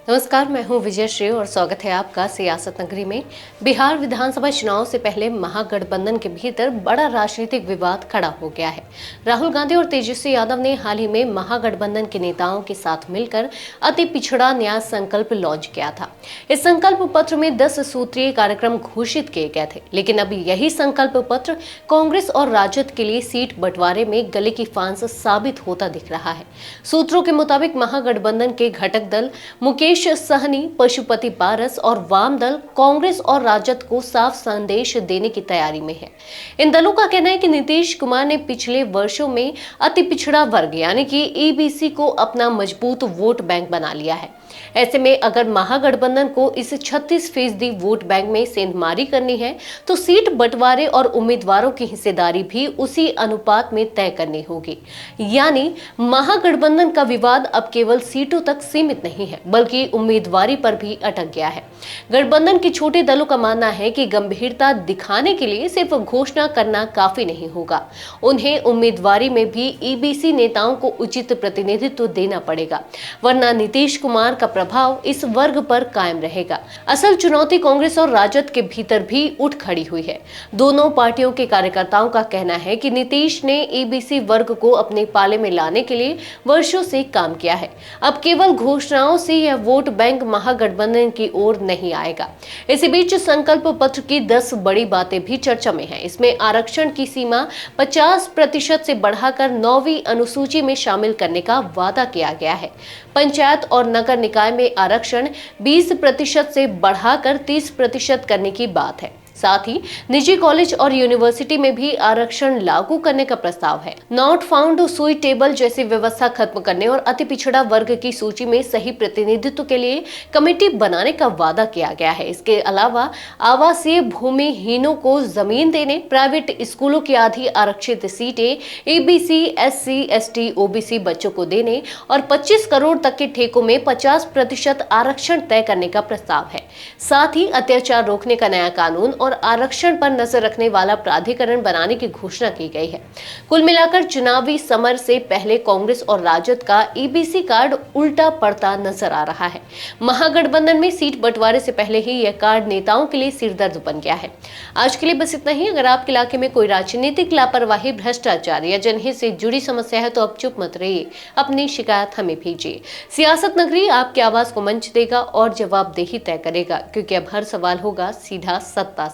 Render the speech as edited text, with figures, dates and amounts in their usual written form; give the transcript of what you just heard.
नमस्कार, मैं हूं विजय श्री और स्वागत है आपका सियासत नगरी में। बिहार विधानसभा चुनाव से पहले महागठबंधन के भीतर बड़ा राजनीतिक विवाद खड़ा हो गया है। राहुल गांधी और तेजस्वी यादव ने हाल ही में महागठबंधन के नेताओं के साथ मिलकर अति पिछड़ा न्याय संकल्प लॉन्च किया था। इस संकल्प पत्र में 10 सूत्रीय कार्यक्रम घोषित किए गए थे, लेकिन अब यही संकल्प पत्र कांग्रेस और राजद के लिए सीट बंटवारे में गले की फांस साबित होता दिख रहा है। सूत्रों के मुताबिक महागठबंधन के घटक दल मुकेश सहनी, पशुपति पारस और वाम दल कांग्रेस और राजद को साफ संदेश देने की तैयारी में है। इन दलों का कहना है कि नीतीश कुमार ने पिछले वर्षों में अति पिछड़ा वर्ग यानी कि ईबीसी को अपना मजबूत वोट बैंक बना लिया है। ऐसे में अगर महागठबंधन को इस 36% वोट बैंक में सेंधमारी करनी है तो सीट बंटवारे और उम्मीदवारों की हिस्सेदारी भी उसी अनुपात में तय करनी होगी। यानी महागठबंधन का विवाद अब केवल सीटों तक सीमित नहीं है, बल्कि उम्मीदवारी पर भी अटक गया है। गठबंधन के छोटे दलों का मानना है कि गंभीरता दिखाने के लिए सिर्फ घोषणा करना काफी नहीं होगा, उन्हें उम्मीदवारी में भी ईबीसी नेताओं को उचित प्रतिनिधित्व देना पड़ेगा, वरना नीतीश कुमार का प्रभाव इस वर्ग पर कायम रहेगा। असल चुनौती कांग्रेस और राजद के भीतर भी उठ खड़ी हुई है। दोनों पार्टियों के कार्यकर्ताओं का कहना है कि नीतीश ने ईबीसी वर्ग को अपने पाले में लाने के लिए वर्षों से काम किया है। अब केवल घोषणाओं से यह वोट बैंक महागठबंधन की ओर नहीं आएगा। इसी बीच संकल्प पत्र की 10 बड़ी बातें भी चर्चा में है। इसमें आरक्षण की सीमा 50% से बढ़ाकर 9वीं अनुसूची में शामिल करने का वादा किया गया है। पंचायत और नगर निकाय में आरक्षण 20% से बढ़ाकर 30% करने की बात है। साथ ही निजी कॉलेज और यूनिवर्सिटी में भी आरक्षण लागू करने का प्रस्ताव है। नॉट फाउंड सुइटेबल जैसी व्यवस्था खत्म करने और अति पिछड़ा वर्ग की सूची में सही प्रतिनिधित्व के लिए कमेटी बनाने का वादा किया गया है। इसके अलावा आवासीय भूमिहीनों को जमीन देने, प्राइवेट स्कूलों की आधी आरक्षित सीटें ईबीसी, एससी, एसटी, ओबीसी बच्चों को देने और 25 करोड़ तक के ठेकों में 50% आरक्षण तय करने का प्रस्ताव है। साथ ही अत्याचार रोकने का नया कानून और आरक्षण पर नजर रखने वाला प्राधिकरण बनाने की घोषणा की गई है। कुल मिलाकर चुनावी समर से पहले कांग्रेस और राजद का ईबीसी कार्ड उल्टा पड़ता नजर आ रहा है। महागठबंधन में सीट बंटवारे से पहले ही यह कार्ड नेताओं के लिए सिरदर्द बन गया है। आज के लिए बस इतना ही। अगर आपके इलाके में कोई राजनीतिक लापरवाही, भ्रष्टाचार या जनहित से जुड़ी समस्या है तो आप चुप मत रहिए, अपनी शिकायत हमें भेजिए। सियासत नगरी आपकी आवाज को मंच देगा और जवाबदेही तय करेगा, क्योंकि अब हर सवाल होगा सीधा सत्ता